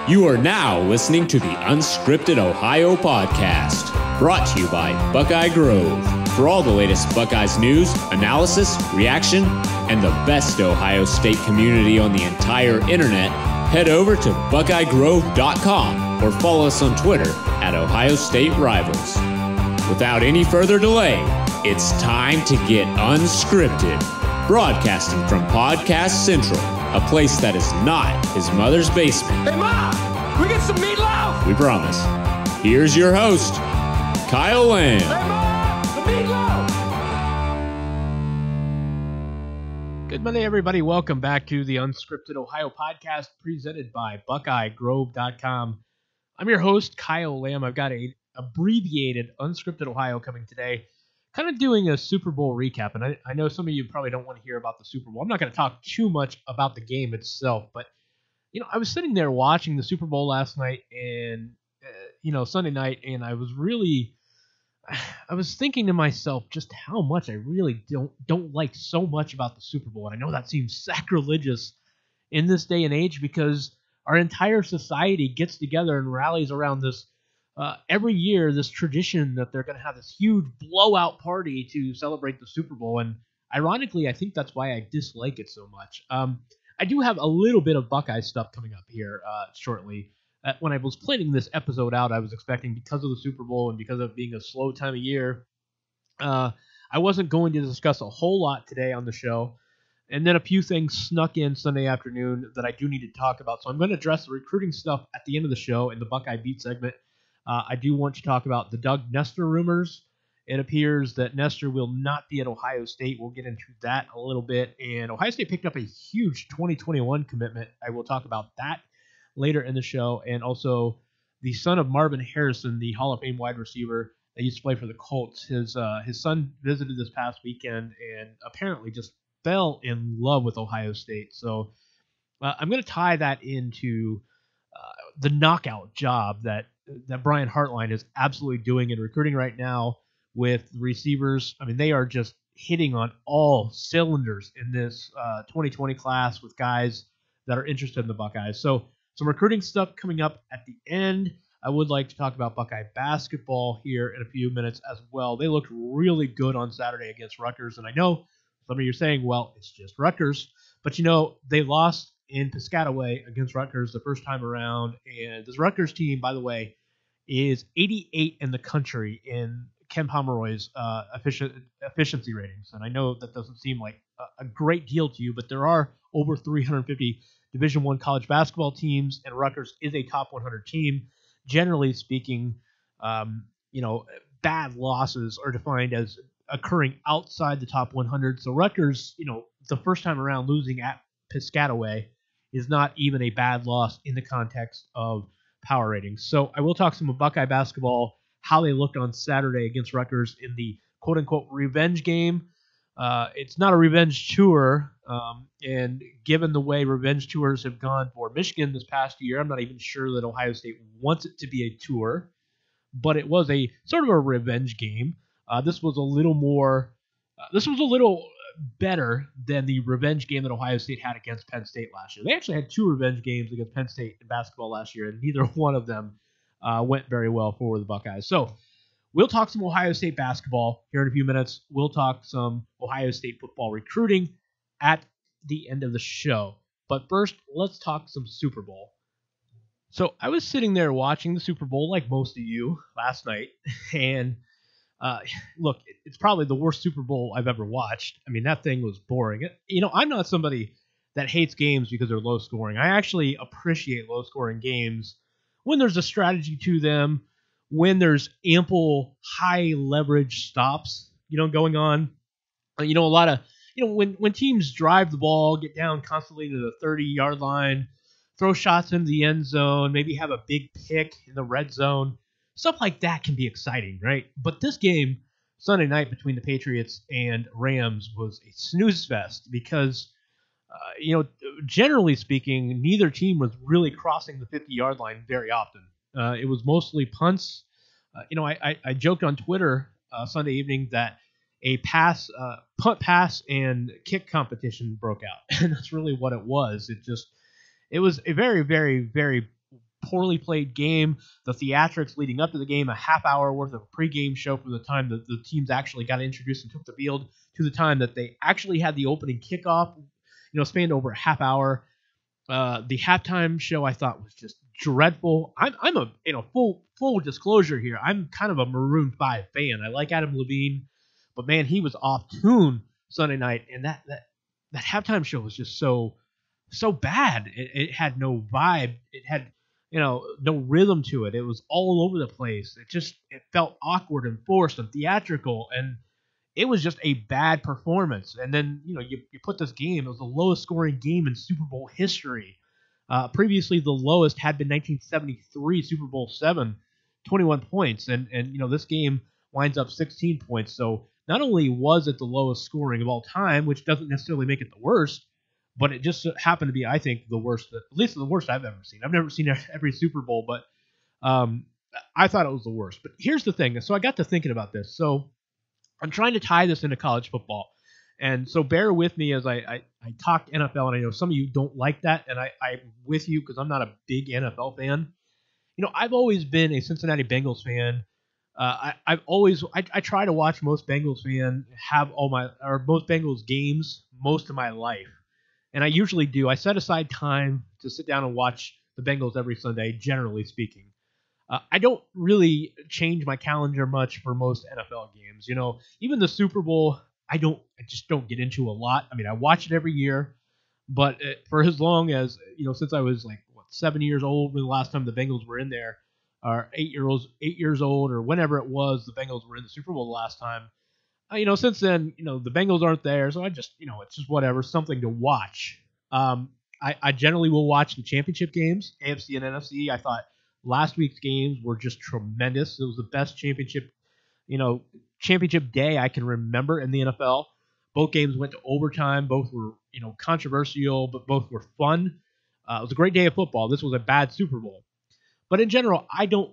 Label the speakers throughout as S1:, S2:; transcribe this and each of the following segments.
S1: You are now listening to the Unscripted Ohio Podcast, brought to you by Buckeye Grove. For all the latest Buckeyes news, analysis, reaction, and the best Ohio State community on the entire internet, head over to BuckeyeGrove.com or follow us on Twitter at Ohio State Rivals. Without any further delay, it's time to get unscripted, broadcasting from Podcast Central, a place that is not his mother's basement.
S2: Hey, Mom! We get some meatloaf!
S1: We promise. Here's your host, Kyle Lamb.
S2: Hey, Mom! The meatloaf!
S3: Good Monday, everybody. Welcome back to the Unscripted Ohio Podcast presented by BuckeyeGrove.com. I'm your host, Kyle Lamb. I've got a abbreviated Unscripted Ohio coming today, kind of doing a Super Bowl recap. And I know some of you probably don't want to hear about the Super Bowl. I'm not going to talk too much about the game itself, but I was sitting there watching the Super Bowl last night and Sunday night, and I was thinking to myself just how much I really don't like so much about the Super Bowl. And I know that seems sacrilegious in this day and age because our entire society gets together and rallies around this every year, this tradition that they're going to have this huge blowout party to celebrate the Super Bowl. And ironically, I think that's why I dislike it so much. I do have a little bit of Buckeye stuff coming up here shortly. When I was planning this episode out, I was expecting, because of the Super Bowl and because of being a slow time of year, I wasn't going to discuss a whole lot today on the show. And then a few things snuck in Sunday afternoon that I do need to talk about. So I'm going to address the recruiting stuff at the end of the show in the Buckeye Beat segment. I do want to talk about the Doug Nestor rumors. It appears that Nestor will not be at Ohio State. We'll get into that a little bit. And Ohio State picked up a huge 2021 commitment. I will talk about that later in the show. And also the son of Marvin Harrison, the Hall of Fame wide receiver that used to play for the Colts. His son visited this past weekend and apparently just fell in love with Ohio State. So I'm going to tie that into the knockout job that Brian Hartline is absolutely doing in recruiting right now with receivers. I mean, they are just hitting on all cylinders in this 2020 class with guys that are interested in the Buckeyes. So some recruiting stuff coming up at the end. I would like to talk about Buckeye basketball here in a few minutes as well. They looked really good on Saturday against Rutgers, and I know some of you are saying, well, it's just Rutgers. But, they lost in Piscataway against Rutgers the first time around, and this Rutgers team, by the way, is 88 in the country in Ken Pomeroy's efficiency ratings. And I know that doesn't seem like a great deal to you, but there are over 350 Division I college basketball teams, and Rutgers is a top 100 team. Generally speaking, bad losses are defined as occurring outside the top 100. So Rutgers, the first time around losing at Piscataway is not even a bad loss in the context of power ratings. So I will talk some Buckeye basketball, how they looked on Saturday against Rutgers in the quote-unquote revenge game. It's not a revenge tour, and given the way revenge tours have gone for Michigan this past year, I'm not even sure that Ohio State wants it to be a tour, but it was a sort of a revenge game. This was a little better than the revenge game that Ohio State had against Penn State last year. They actually had two revenge games against Penn State in basketball last year, and neither one of them went very well for the Buckeyes. So we'll talk some Ohio State basketball here in a few minutes. We'll talk some Ohio State football recruiting at the end of the show. But first, let's talk some Super Bowl. So I was sitting there watching the Super Bowl like most of you last night, and look, it's probably the worst Super Bowl I've ever watched. I mean, that thing was boring. I'm not somebody that hates games because they're low scoring. I actually appreciate low scoring games when there's a strategy to them, when there's ample high leverage stops, going on. A lot of, when teams drive the ball, get down constantly to the 30-yard line, throw shots into the end zone, maybe have a big pick in the red zone. Stuff like that can be exciting, right? But this game, Sunday night between the Patriots and Rams, was a snooze fest because, generally speaking, neither team was really crossing the 50-yard line very often. It was mostly punts. I joked on Twitter Sunday evening that a punt, pass, and kick competition broke out, and that's really what it was. It was a very, very, very poorly played game. The theatrics leading up to the game, a half hour worth of pregame show from the time that the teams actually got introduced and took the field to the time that they actually had the opening kickoff, spanned over a half hour. The halftime show I thought was just dreadful. I'm a full disclosure here. I'm kind of a Maroon 5 fan. I like Adam Levine, but man, he was off tune Sunday night, and that halftime show was just so bad. It had no vibe. It had no rhythm to it. It was all over the place. It felt awkward and forced and theatrical, and it was just a bad performance. And then, you put this game, it was the lowest scoring game in Super Bowl history. Previously, the lowest had been 1973 Super Bowl 7, 21 points. And this game winds up 16 points. So not only was it the lowest scoring of all time, which doesn't necessarily make it the worst, but it just happened to be, I think, the worst, at least the worst I've ever seen. I've never seen every Super Bowl, but I thought it was the worst. But here's the thing. So I got to thinking about this. So I'm trying to tie this into college football. And so bear with me as I talk NFL, and I know some of you don't like that, and I'm with you because I'm not a big NFL fan. I've always been a Cincinnati Bengals fan. I try to watch most Bengals most Bengals games most of my life. And I usually do. I set aside time to sit down and watch the Bengals every Sunday, generally speaking. I don't really change my calendar much for most NFL games. Even the Super Bowl, I just don't get into a lot. I mean, I watch it every year, but for as long as, since I was 7 years old when the last time the Bengals were in there, or 8 years old, or whenever it was the Bengals were in the Super Bowl the last time, since then, the Bengals aren't there, so I just, it's just whatever, something to watch. I generally will watch the championship games, AFC and NFC. I thought last week's games were just tremendous. It was the best championship day I can remember in the NFL. Both games went to overtime. Both were, controversial, but both were fun. It was a great day of football. This was a bad Super Bowl. But in general, I don't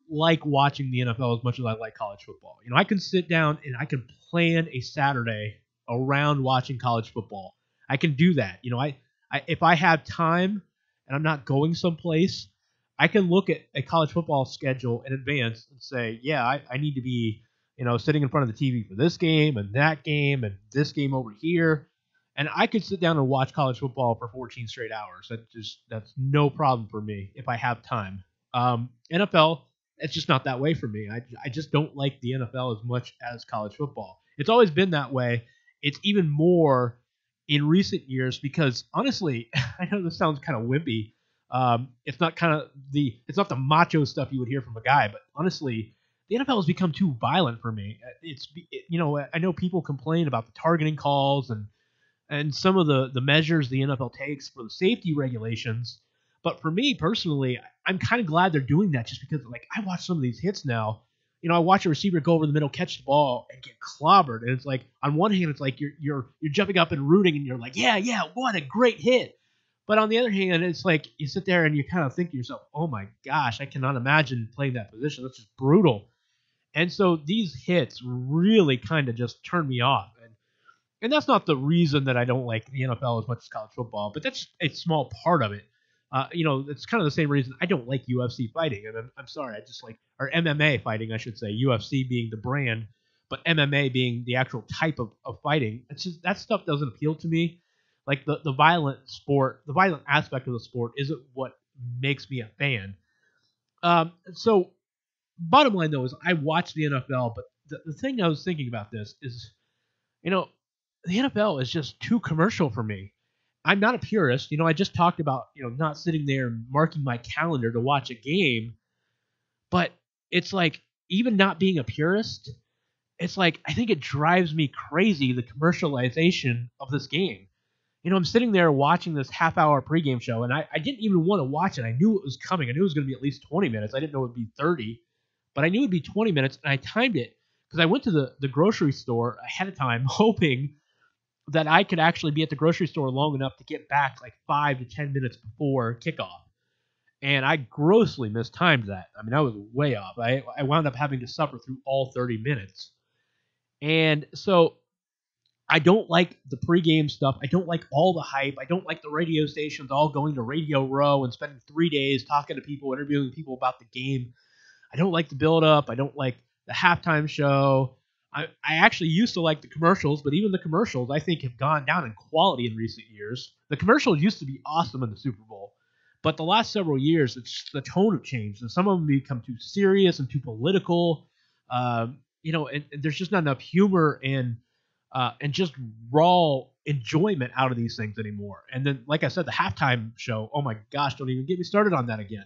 S3: like watching the NFL as much as I like college football. I can sit down and I can plan a Saturday around watching college football. I can do that. If I have time and I'm not going someplace, I can look at a college football schedule in advance and say, yeah, I need to be, sitting in front of the TV for this game and this game over here. And I could sit down and watch college football for 14 straight hours. That's no problem for me if I have time. NFL, it's just not that way for me. I just don't like the NFL as much as college football. It's always been that way. It's even more in recent years because, honestly, I know this sounds kind of wimpy. It's not the macho stuff you would hear from a guy, but honestly, the NFL has become too violent for me. I know people complain about the targeting calls and some of the measures the NFL takes for the safety regulations. But for me personally, I'm kind of glad they're doing that just because, I watch some of these hits now. I watch a receiver go over the middle, catch the ball, and get clobbered. And it's like, on one hand, it's like you're jumping up and rooting, and you're like, yeah, what a great hit. But on the other hand, it's like you sit there and you kind of think to yourself, oh my gosh, I cannot imagine playing that position. That's just brutal. And so these hits really kind of just turn me off. And that's not the reason that I don't like the NFL as much as college football, but that's a small part of it. It's kind of the same reason I don't like UFC fighting. And I'm sorry, I just or MMA fighting, I should say. UFC being the brand, but MMA being the actual type of fighting. It's just, that stuff doesn't appeal to me. The violent aspect of the sport isn't what makes me a fan. So bottom line though is I watch the NFL, but the thing I was thinking about this is, the NFL is just too commercial for me. I'm not a purist. I just talked about, not sitting there and marking my calendar to watch a game, but it's even not being a purist, it's I think it drives me crazy, the commercialization of this game. I'm sitting there watching this half-hour pregame show, and I didn't even want to watch it. I knew it was coming. I knew it was going to be at least 20 minutes. I didn't know it would be 30, but I knew it would be 20 minutes, and I timed it because I went to the grocery store ahead of time hoping that I could actually be at the grocery store long enough to get back 5 to 10 minutes before kickoff. And I grossly mistimed that. I mean, I was way off. I wound up having to suffer through all 30 minutes. And so I don't like the pregame stuff. I don't like all the hype. I don't like the radio stations all going to Radio Row and spending 3 days talking to people, interviewing people about the game. I don't like the build-up. I don't like the halftime show. I actually used to like the commercials, but even the commercials, I think, have gone down in quality in recent years. The commercials used to be awesome in the Super Bowl, but the last several years, the tone have changed, and some of them become too serious and too political. And there's just not enough humor and just raw enjoyment out of these things anymore. And then, like I said, the halftime show, oh my gosh, don't even get me started on that again.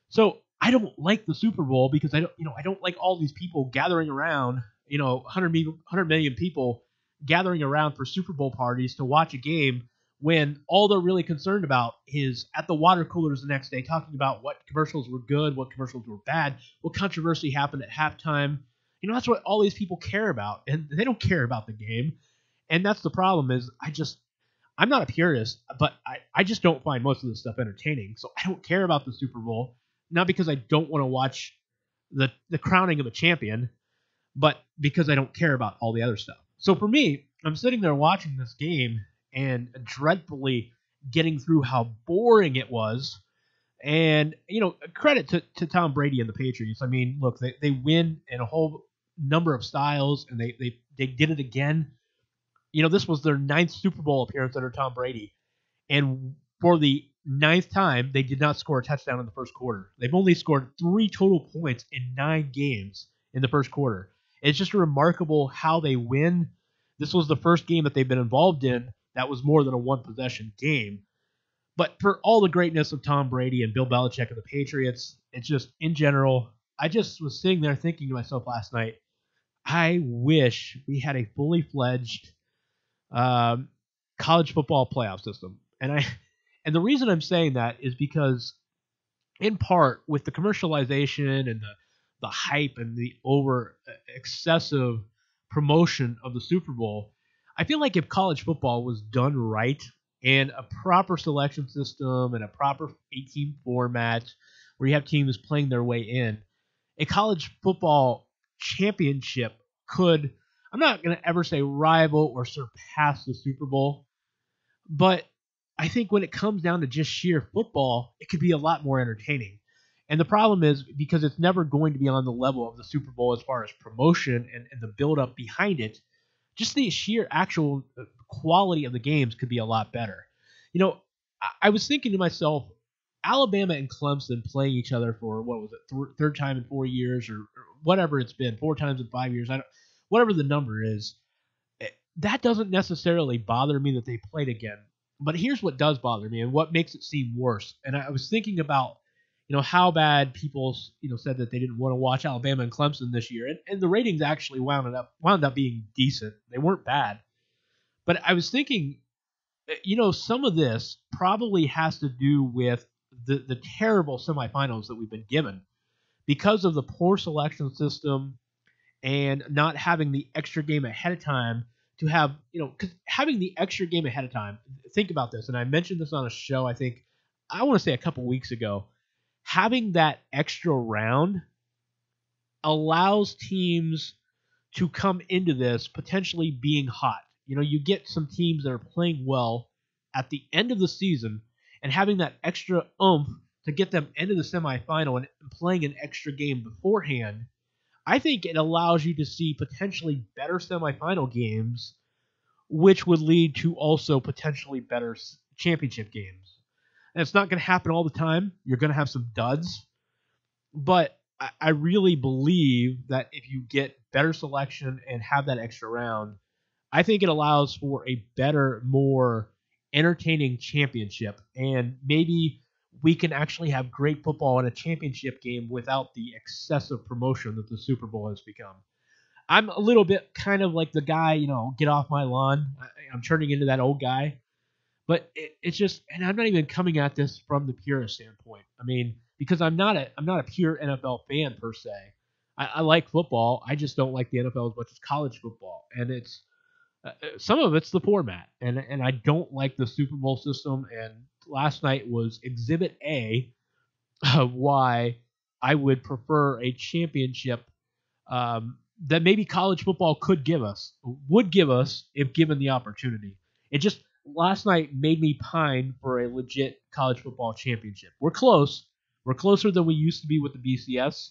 S3: So I don't like the Super Bowl because I don't like all these people gathering around, 100 million people gathering around for Super Bowl parties to watch a game when all they're really concerned about is at the water coolers the next day talking about what commercials were good, what commercials were bad, what controversy happened at halftime. That's what all these people care about, and they don't care about the game. And that's the problem is I'm not a purist, but I just don't find most of this stuff entertaining. So I don't care about the Super Bowl, not because I don't want to watch the crowning of a champion, but because I don't care about all the other stuff. So for me, I'm sitting there watching this game and dreadfully getting through how boring it was. And, credit to Tom Brady and the Patriots. I mean, look, they win in a whole number of styles, and they did it again. This was their 9th Super Bowl appearance under Tom Brady. And for the 9th time, they did not score a touchdown in the first quarter. They've only scored 3 total points in 9 games in the first quarter. It's just remarkable how they win. This was the first game that they've been involved in that was more than a one-possession game. But for all the greatness of Tom Brady and Bill Belichick and the Patriots, it's just, in general, I just was sitting there thinking to myself last night, I wish we had a fully fledged college football playoff system. And the reason I'm saying that is because, in part, with the commercialization and the hype and the excessive promotion of the Super Bowl, I feel like if college football was done right and a proper selection system and a proper 18 format where you have teams playing their way in, a college football championship could, I'm not going to ever say rival or surpass the Super Bowl, but I think when it comes down to just sheer football, it could be a lot more entertaining. And the problem is because it's never going to be on the level of the Super Bowl as far as promotion and the build-up behind it, just the sheer actual quality of the games could be a lot better. I was thinking to myself, Alabama and Clemson playing each other for, what was it, third time in 4 years or whatever it's been, 4 times in 5 years, whatever the number is, that doesn't necessarily bother me that they played again. But here's what does bother me and what makes it seem worse. And I was thinking about, how bad people, said that they didn't want to watch Alabama and Clemson this year. And the ratings actually wound up being decent. They weren't bad. But I was thinking, some of this probably has to do with the terrible semifinals that we've been given because of the poor selection system and not having the extra game ahead of time to have, because having the extra game ahead of time, think about this, and I mentioned this on a show, I want to say a couple weeks ago, having that extra round allows teams to come into this potentially being hot. You get some teams that are playing well at the end of the season and having that extra oomph to get them into the semifinal and playing an extra game beforehand, I think it allows you to see potentially better semifinal games, which would lead to also potentially better championship games. And it's not going to happen all the time. You're going to have some duds. But I really believe that if you get better selection and have that extra round, I think it allows for a better, more entertaining championship. And maybe we can actually have great football in a championship game without the excessive promotion that the Super Bowl has become. I'm a little bit kind of like the guy, get off my lawn. I'm turning into that old guy. But it's just, and I'm not even coming at this from the purist standpoint. I mean, because I'm not a pure NFL fan per se. I like football. I just don't like the NFL as much as college football. And it's some of it's the format, and I don't like the Super Bowl system. And last night was Exhibit A of why I would prefer a championship that maybe college football would give us if given the opportunity. It just last night made me pine for a legit college football championship. We're close. We're closer than we used to be with the BCS.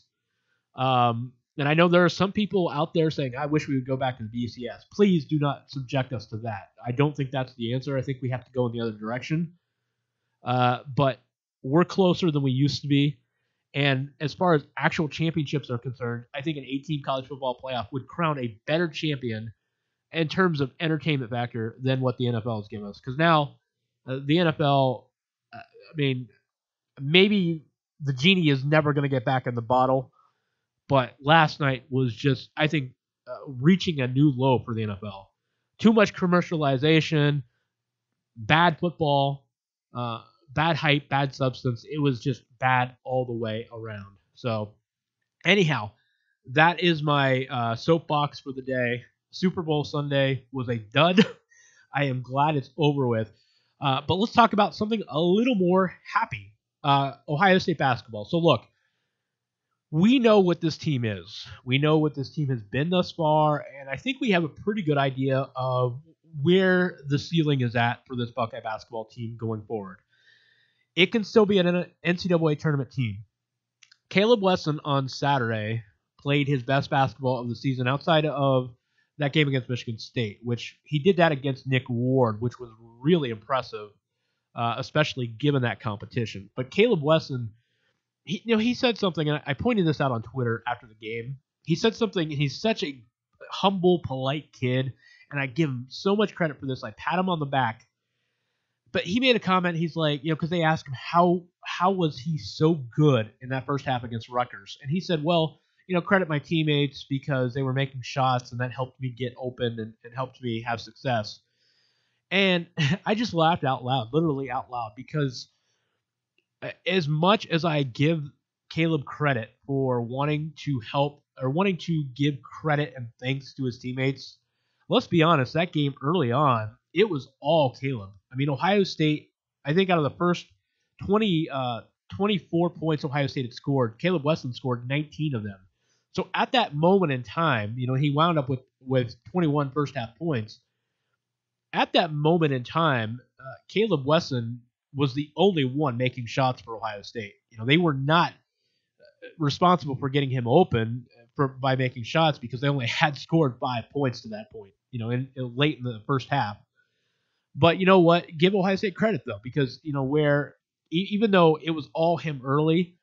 S3: And I know there are some people out there saying, I wish we would go back to the BCS. Please do not subject us to that. I don't think that's the answer. I think we have to go in the other direction. But we're closer than we used to be. And as far as actual championships are concerned, I think an 8-team college football playoff would crown a better champion in terms of entertainment factor than what the NFL has given us. Because now the NFL, maybe the genie is never going to get back in the bottle. But last night was just, I think, reaching a new low for the NFL. Too much commercialization, bad football, bad hype, bad substance. It was just bad all the way around. So, anyhow, that is my soapbox for the day. Super Bowl Sunday was a dud. I am glad it's over with. But let's talk about something a little more happy. Ohio State basketball. So, look. We know what this team is. We know what this team has been thus far, and I think we have a pretty good idea of where the ceiling is at for this Buckeye basketball team going forward. It can still be an NCAA tournament team. Caleb Wesson on Saturday played his best basketball of the season outside of that game against Michigan State, which he did that against Nick Ward, which was really impressive, especially given that competition. But Caleb Wesson, he said something, and I pointed this out on Twitter after the game. He said something, and he's such a humble, polite kid, and I give him so much credit for this. I pat him on the back. But he made a comment, he's like, because they asked him how was he so good in that first half against Rutgers? And he said, well, credit my teammates because they were making shots, and that helped me get open and helped me have success. And I just laughed out loud, literally out loud, because as much as I give Caleb credit for wanting to help or wanting to give credit and thanks to his teammates, let's be honest, that game early on, it was all Caleb. Ohio State, I think out of the first 24 points Ohio State had scored, Caleb Wesson scored 19 of them. So at that moment in time, he wound up with 21 first half points. At that moment in time, Caleb Wesson was the only one making shots for Ohio State. They were not responsible for getting him open by making shots because they only had scored 5 points to that point, late in the first half. But you know what? Give Ohio State credit, though, because, where even though it was all him early,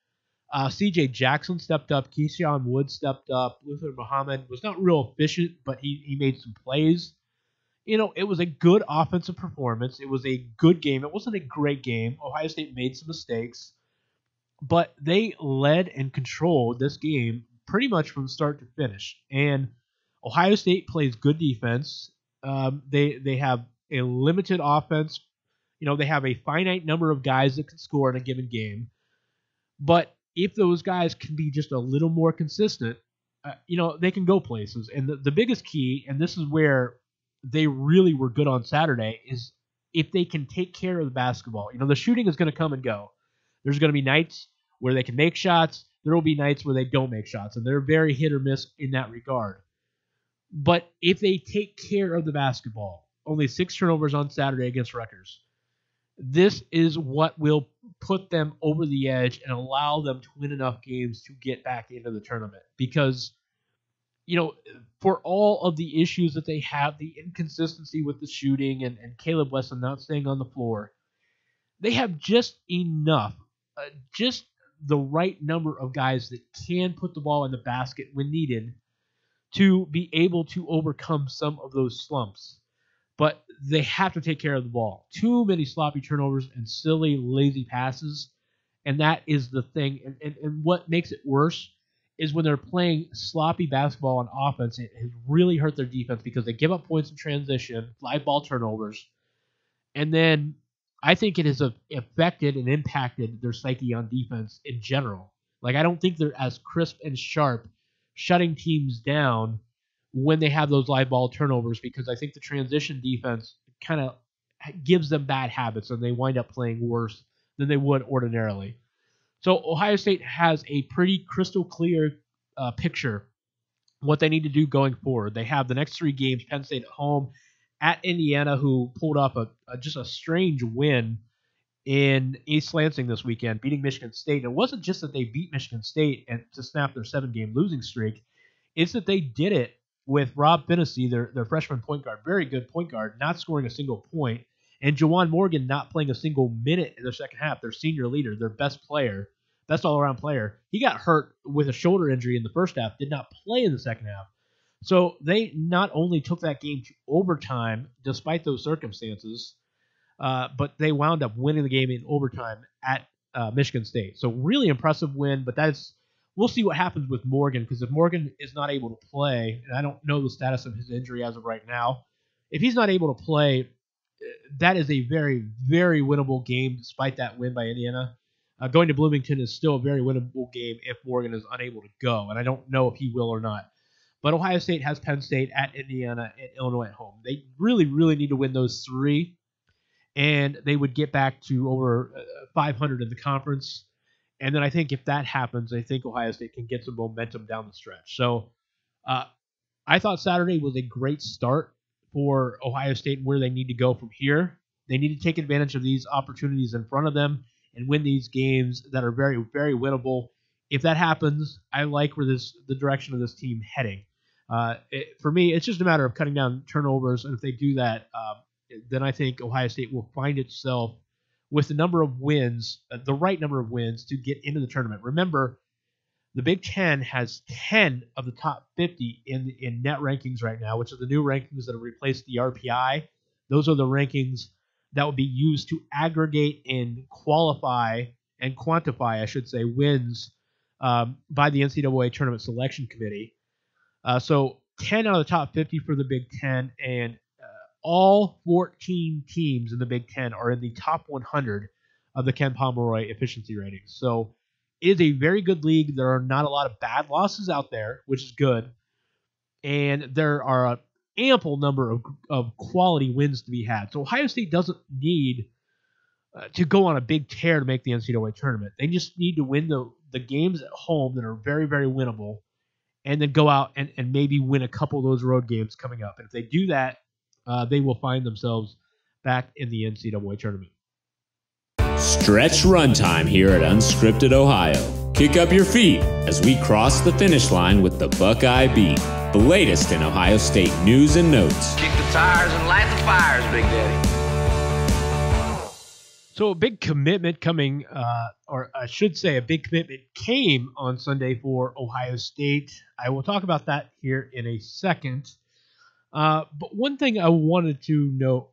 S3: C.J. Jackson stepped up, Keyshawn Wood stepped up, Luther Muhammad was not real efficient, but he made some plays. It was a good offensive performance. It was a good game. It wasn't a great game. Ohio State made some mistakes, but they led and controlled this game pretty much from start to finish. And Ohio State plays good defense. They have a limited offense. They have a finite number of guys that can score in a given game. But if those guys can be just a little more consistent, they can go places. And the biggest key, and this is where they really were good on Saturday, is if they can take care of the basketball. The shooting is going to come and go. There's going to be nights where they can make shots. There will be nights where they don't make shots, and they're very hit or miss in that regard. But if they take care of the basketball, only 6 turnovers on Saturday against Rutgers, this is what will put them over the edge and allow them to win enough games to get back into the tournament. Because for all of the issues that they have, the inconsistency with the shooting and Caleb Wesson not staying on the floor, they have just enough, just the right number of guys that can put the ball in the basket when needed to be able to overcome some of those slumps. But they have to take care of the ball. Too many sloppy turnovers and silly, lazy passes, and that is the thing. And what makes it worse is when they're playing sloppy basketball on offense, it has really hurt their defense because they give up points in transition, live ball turnovers, and then I think it has affected and impacted their psyche on defense in general. I don't think they're as crisp and sharp shutting teams down when they have those live ball turnovers because I think the transition defense kind of gives them bad habits and they wind up playing worse than they would ordinarily. So Ohio State has a pretty crystal clear picture what they need to do going forward. They have the next 3 games: Penn State at home, at Indiana, who pulled off just a strange win in East Lansing this weekend, beating Michigan State. And it wasn't just that they beat Michigan State and to snap their 7-game losing streak. It's that they did it with Rob Finnessy, their freshman point guard, very good point guard, not scoring a single point, and Juwan Morgan not playing a single minute in the second half, their senior leader, their best player, best all-around player. He got hurt with a shoulder injury in the first half, did not play in the second half. So they not only took that game to overtime, despite those circumstances, but they wound up winning the game in overtime at Michigan State. So really impressive win, but we'll see what happens with Morgan, because if Morgan is not able to play, and I don't know the status of his injury as of right now, if he's not able to play, that is a very, very winnable game despite that win by Indiana. Going to Bloomington is still a very winnable game if Morgan is unable to go, and I don't know if he will or not. But Ohio State has Penn State at Indiana and Illinois at home. They really, really need to win those 3, and they would get back to over 500 in the conference. And then I think if that happens, I think Ohio State can get some momentum down the stretch. So I thought Saturday was a great start for Ohio State and where they need to go from here. They need to take advantage of these opportunities in front of them and win these games that are very, very winnable. If that happens, I like where the direction of this team heading. For me, it's just a matter of cutting down turnovers, and if they do that, then I think Ohio State will find itself with the number of wins, the right number of wins to get into the tournament. Remember, the Big Ten has 10 of the top 50 in net rankings right now, which are the new rankings that have replaced the RPI. Those are the rankings that will be used to aggregate and quantify, I should say, wins by the NCAA Tournament Selection Committee. So 10 out of the top 50 for the Big Ten, and all 14 teams in the Big Ten are in the top 100 of the Ken Pomeroy efficiency ratings. So it is a very good league. There are not a lot of bad losses out there, which is good. And there are an ample number of quality wins to be had. So Ohio State doesn't need to go on a big tear to make the NCAA tournament. They just need to win the games at home that are very, very winnable, and then go out and maybe win a couple of those road games coming up. And if they do that, they will find themselves back in the NCAA tournament.
S1: Stretch runtime here at Unscripted Ohio. Kick up your feet as we cross the finish line with the Buckeye Beat, the latest in Ohio State news and notes.
S2: Kick the tires and light the fires, Big Daddy.
S3: So a big commitment coming, or I should say a big commitment came on Sunday for Ohio State. I will talk about that here in a second. But one thing I wanted to note,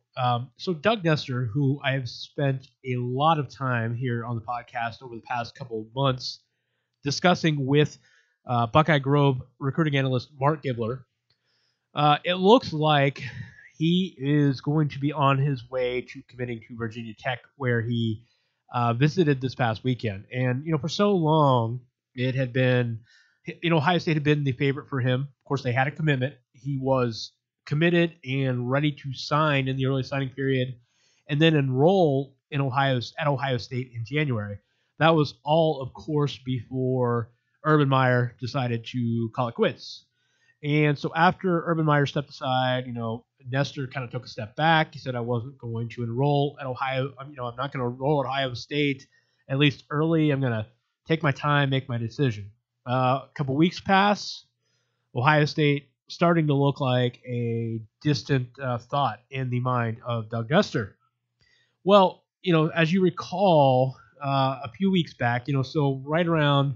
S3: so Doug Nestor, who I have spent a lot of time here on the podcast over the past couple of months discussing with Buckeye Grove recruiting analyst Mark Gibler, it looks like he is going to be on his way to committing to Virginia Tech, where he visited this past weekend. And, for so long, it had been, Ohio State had been the favorite for him. Of course, they had a commitment. He was committed and ready to sign in the early signing period and then enroll at Ohio State in January. That was all, of course, before Urban Meyer decided to call it quits. And so after Urban Meyer stepped aside, Nestor kind of took a step back. He said, I wasn't going to enroll at Ohio. I'm not going to enroll at Ohio State, at least early. I'm going to take my time, make my decision. A couple weeks pass. Ohio State starting to look like a distant thought in the mind of Doug Nestor. Well, as you recall, a few weeks back, so around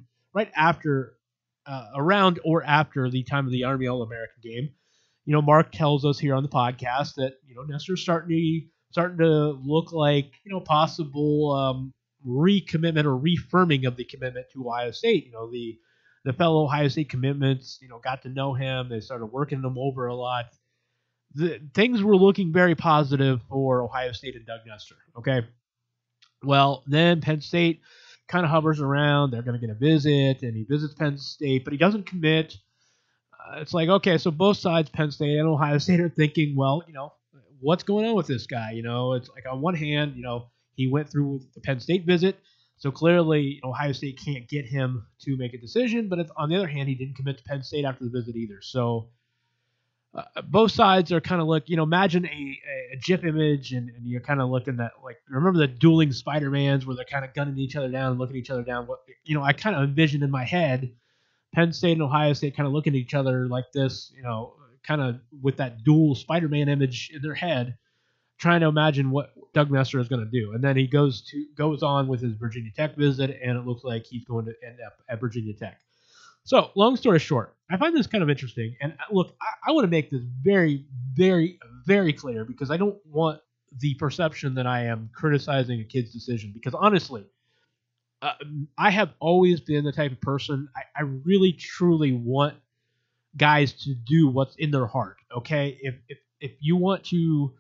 S3: or after the time of the Army All-American game, Mark tells us here on the podcast that, Nestor's starting to look like, possible recommitment or reaffirming of the commitment to Ohio State. The fellow Ohio State commitments, got to know him. They started working him over a lot. Things were looking very positive for Ohio State and Doug Nestor. Okay. Well, then Penn State kind of hovers around. They're going to get a visit, and he visits Penn State, but he doesn't commit. It's like, okay, so both sides, Penn State and Ohio State, are thinking, well, what's going on with this guy? It's like on one hand, he went through the Penn State visit. So clearly, Ohio State can't get him to make a decision. But on the other hand, he didn't commit to Penn State after the visit either. So both sides are kind of imagine a GIF image, and you're kind of looking at, like, remember the dueling Spider-Mans where they're kind of gunning each other down and looking each other down. I kind of envision in my head Penn State and Ohio State kind of looking at each other like this, kind of with that dual Spider-Man image in their head, trying to imagine what Doug Messer is going to do. And then he goes on with his Virginia Tech visit, and it looks like he's going to end up at Virginia Tech. So, long story short, I find this kind of interesting. And look, I want to make this very, very, very clear, because I don't want the perception that I am criticizing a kid's decision. Because honestly, I have always been the type of person, I really, truly want guys to do what's in their heart. Okay, if you want to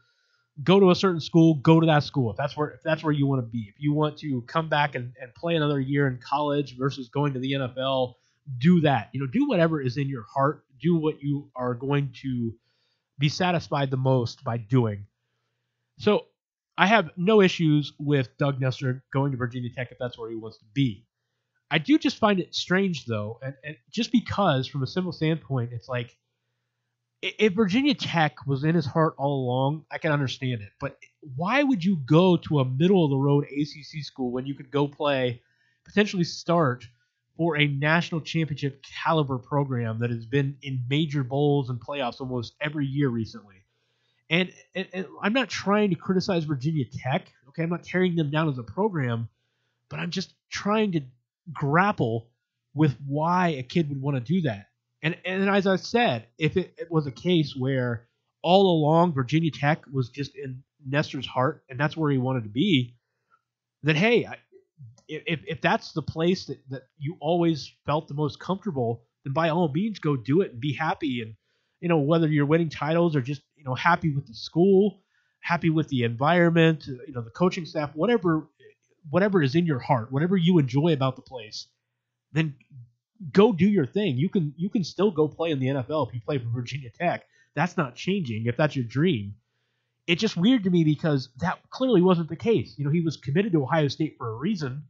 S3: go to a certain school, go to that school. If that's where you want to be. If you want to come back and play another year in college versus going to the NFL, do that. Do whatever is in your heart. Do what you are going to be satisfied the most by doing. So I have no issues with Doug Nestor going to Virginia Tech if that's where he wants to be. I do just find it strange, though, and just because from a simple standpoint, it's like, if Virginia Tech was in his heart all along, I can understand it. But why would you go to a middle-of-the-road ACC school when you could go play, potentially start for a national championship caliber program that has been in major bowls and playoffs almost every year recently? And I'm not trying to criticize Virginia Tech. Okay, I'm not tearing them down as a program, but I'm just trying to grapple with why a kid would want to do that. And as I said, if it was a case where all along Virginia Tech was just in Nestor's heart and that's where he wanted to be, then hey, if that's the place that you always felt the most comfortable, then by all means go do it and be happy. And whether you're winning titles or just happy with the school, happy with the environment, the coaching staff, whatever is in your heart, whatever you enjoy about the place, then go do your thing. You can still go play in the NFL if you play for Virginia Tech. That's not changing if that's your dream. It's just weird to me because that clearly wasn't the case. He was committed to Ohio State for a reason.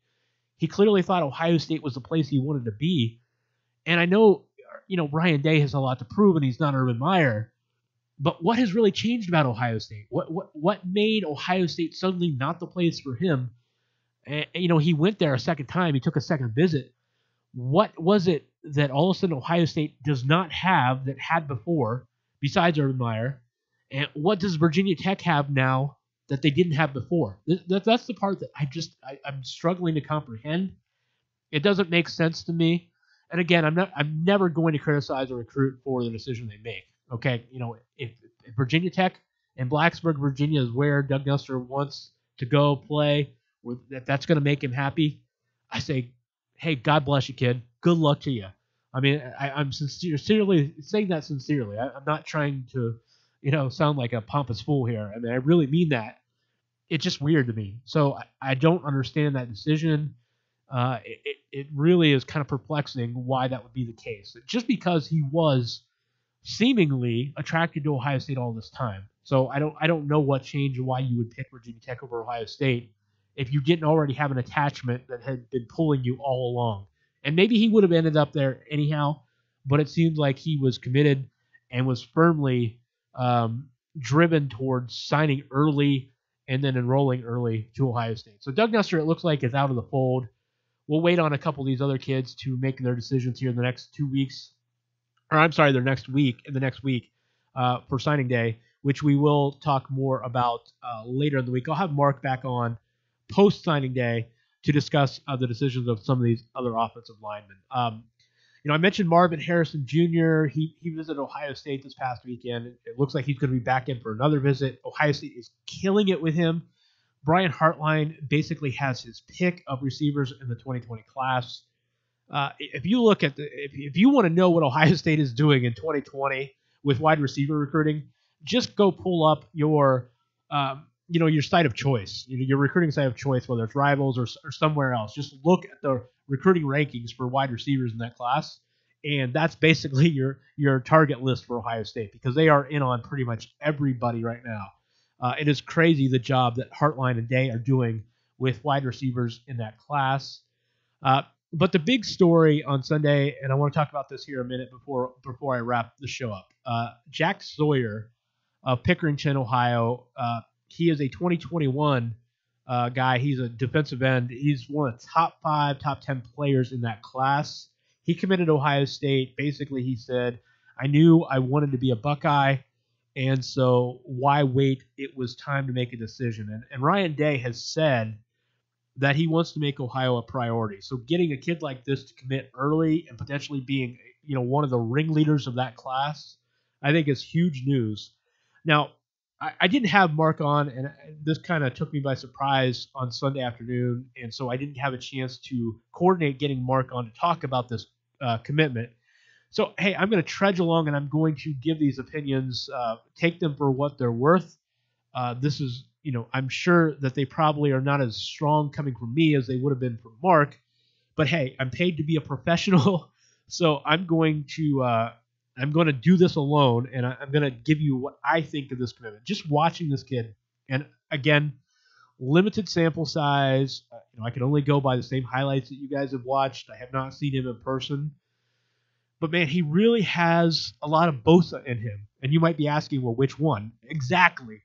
S3: He clearly thought Ohio State was the place he wanted to be. And I know, Ryan Day has a lot to prove and he's not Urban Meyer. But what has really changed about Ohio State? What made Ohio State suddenly not the place for him? And, he went there a second time. He took a second visit. What was it that all of a sudden Ohio State does not have that had before, besides Urban Meyer? And what does Virginia Tech have now that they didn't have before? That's the part that I'm struggling to comprehend. It doesn't make sense to me. And again, I'm never going to criticize a recruit for the decision they make. Okay, if Virginia Tech and Blacksburg, Virginia is where Doug Nestor wants to go play, or that's going to make him happy, I say, hey, God bless you, kid. Good luck to you. I mean, I'm sincerely saying that sincerely. I'm not trying to, sound like a pompous fool here. I mean, I really mean that. It's just weird to me. So I don't understand that decision. It really is kind of perplexing why that would be the case. Just because he was seemingly attracted to Ohio State all this time. So I don't know what changed and why you would pick Virginia Tech over Ohio State if you didn't already have an attachment that had been pulling you all along. And maybe he would have ended up there anyhow, but it seems like he was committed and was firmly driven towards signing early and then enrolling early to Ohio State. So Doug Nestor, it looks like, is out of the fold. We'll wait on a couple of these other kids to make their decisions here in the next 2 weeks. Or I'm sorry, in the next week for signing day, which we will talk more about later in the week. I'll have Mark back on post signing day to discuss the decisions of some of these other offensive linemen. I mentioned Marvin Harrison Jr. He visited Ohio State this past weekend. It looks like he's going to be back in for another visit. Ohio State is killing it with him. Brian Hartline basically has his pick of receivers in the 2020 class. If you look at if you want to know what Ohio State is doing in 2020 with wide receiver recruiting, just go pull up your site of choice, your recruiting site of choice, whether it's Rivals or somewhere else. Just look at the recruiting rankings for wide receivers in that class, and that's basically your target list for Ohio State because they are in on pretty much everybody right now. It is crazy the job that Hartline and Day are doing with wide receivers in that class. But the big story on Sunday, and I want to talk about this here a minute before I wrap the show up. Jack Sawyer of Pickerington, Ohio. He is a 2021 guy. He's a defensive end. He's one of the top 5, top 10 players in that class. He committed to Ohio State. Basically, he said, I knew I wanted to be a Buckeye, and so why wait? It was time to make a decision. And Ryan Day has said that he wants to make Ohio a priority. So getting a kid like this to commit early and potentially being, one of the ringleaders of that class, I think is huge news. Now, I didn't have Mark on, and this kind of took me by surprise on Sunday afternoon, and so I didn't have a chance to coordinate getting Mark on to talk about this commitment. So, hey, I'm going to trudge along, and I'm going to give these opinions, take them for what they're worth. This is, I'm sure that they probably are not as strong coming from me as they would have been from Mark. But hey, I'm paid to be a professional, so I'm going to do this alone, and I'm going to give you what I think of this commitment. Just watching this kid, and again, limited sample size. I can only go by the same highlights that you guys have watched. I have not seen him in person. But, man, he really has a lot of Bosa in him. And you might be asking, well, which one? Exactly.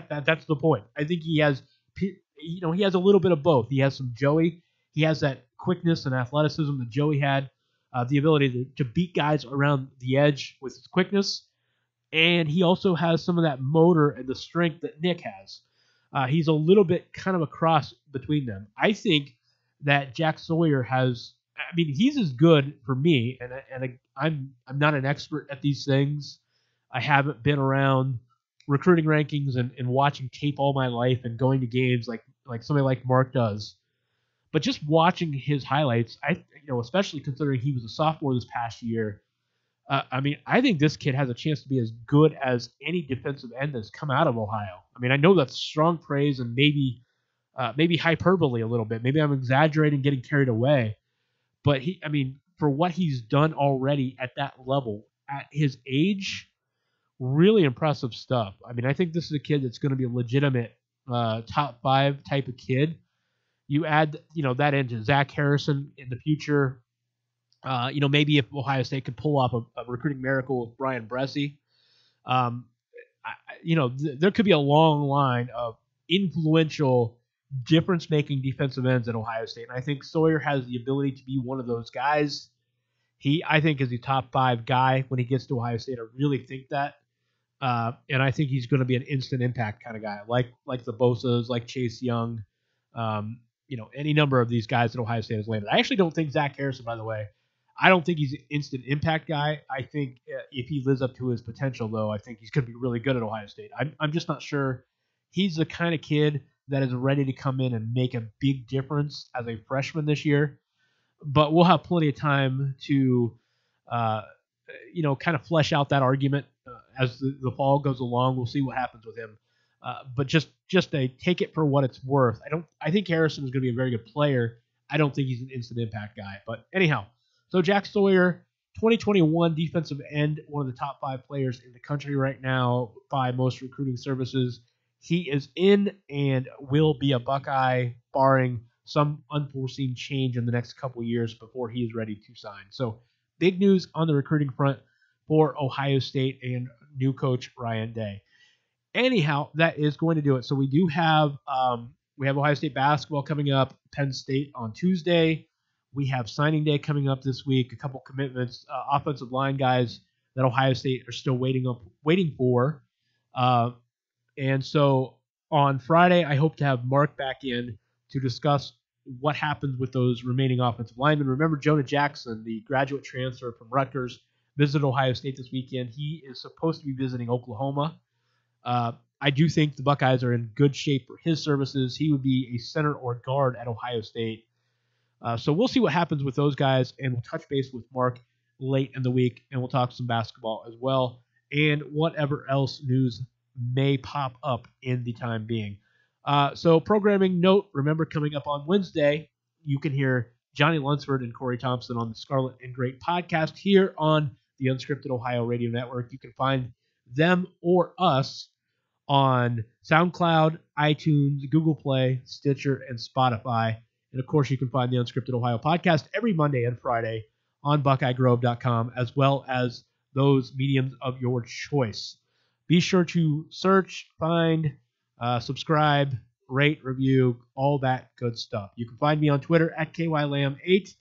S3: That's the point. I think he has, he has a little bit of both. He has some Joey. He has that quickness and athleticism that Joey had, the ability to beat guys around the edge with his quickness. And he also has some of that motor and the strength that Nick has. He's a little bit kind of a cross between them. I think that Jack Sawyer has, he's as good for me, and I'm not an expert at these things. I haven't been around recruiting rankings and watching tape all my life and going to games like somebody like Mark does. But just watching his highlights, especially considering he was a sophomore this past year, I think this kid has a chance to be as good as any defensive end that's come out of Ohio. I know that's strong praise and maybe hyperbole a little bit. Maybe I'm exaggerating, getting carried away. But for what he's done already at that level, at his age, really impressive stuff. I think this is a kid that's going to be a legitimate top 5 type of kid. You add, that into Zach Harrison in the future. Maybe if Ohio State could pull off a recruiting miracle with Brian Bresee, there could be a long line of influential difference-making defensive ends at Ohio State, and I think Sawyer has the ability to be one of those guys. He, I think, is a top 5 guy when he gets to Ohio State. I really think that, and I think he's going to be an instant impact kind of guy, like the Bosas, like Chase Young, any number of these guys that Ohio State has landed. I actually don't think Zach Harrison, by the way, I don't think he's an instant impact guy. I think if he lives up to his potential, though, I think he's going to be really good at Ohio State. I'm just not sure he's the kind of kid that is ready to come in and make a big difference as a freshman this year. But we'll have plenty of time to, kind of flesh out that argument as the fall goes along. We'll see what happens with him. But just take it for what it's worth. I think Harrison is going to be a very good player. I don't think he's an instant impact guy. But anyhow, so Jack Sawyer, 2021 defensive end, one of the top 5 players in the country right now by most recruiting services. He is in and will be a Buckeye, barring some unforeseen change in the next couple years before he is ready to sign. So big news on the recruiting front for Ohio State and new coach Ryan Day. Anyhow, that is going to do it. So we do have Ohio State basketball coming up, Penn State on Tuesday. We have signing day coming up this week. A couple commitments, offensive line guys that Ohio State are still waiting for. And so on Friday, I hope to have Mark back in to discuss what happens with those remaining offensive linemen. Remember, Jonah Jackson, the graduate transfer from Rutgers, visited Ohio State this weekend. He is supposed to be visiting Oklahoma. I do think the Buckeyes are in good shape for his services. He would be a center or guard at Ohio State. So we'll see what happens with those guys, and we'll touch base with Mark late in the week, and we'll talk some basketball as well, and whatever else news may pop up in the time being. So programming note, remember coming up on Wednesday, you can hear Johnny Lunsford and Corey Thompson on the Scarlet and Great podcast here on the Unscripted Ohio Radio Network. You can find them or us on SoundCloud, iTunes, Google Play, Stitcher, and Spotify. And of course, you can find the Unscripted Ohio podcast every Monday and Friday on BuckeyeGrove.com, as well as those mediums of your choice. Be sure to search, find, subscribe, rate, review, all that good stuff. You can find me on Twitter at KYLam8.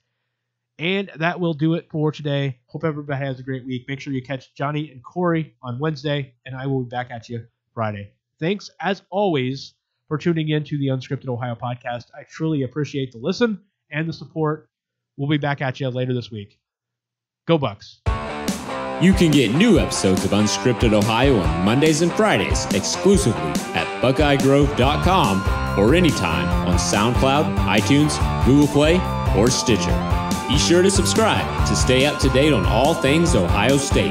S3: And that will do it for today. Hope everybody has a great week. Make sure you catch Johnny and Corey on Wednesday, and I will be back at you Friday. Thanks, as always, for tuning in to the Unscripted Ohio podcast. I truly appreciate the listen and the support. We'll be back at you later this week. Go Bucks.
S1: You can get new episodes of Unscripted Ohio on Mondays and Fridays exclusively at BuckeyeGrove.com or anytime on SoundCloud, iTunes, Google Play, or Stitcher. Be sure to subscribe to stay up to date on all things Ohio State.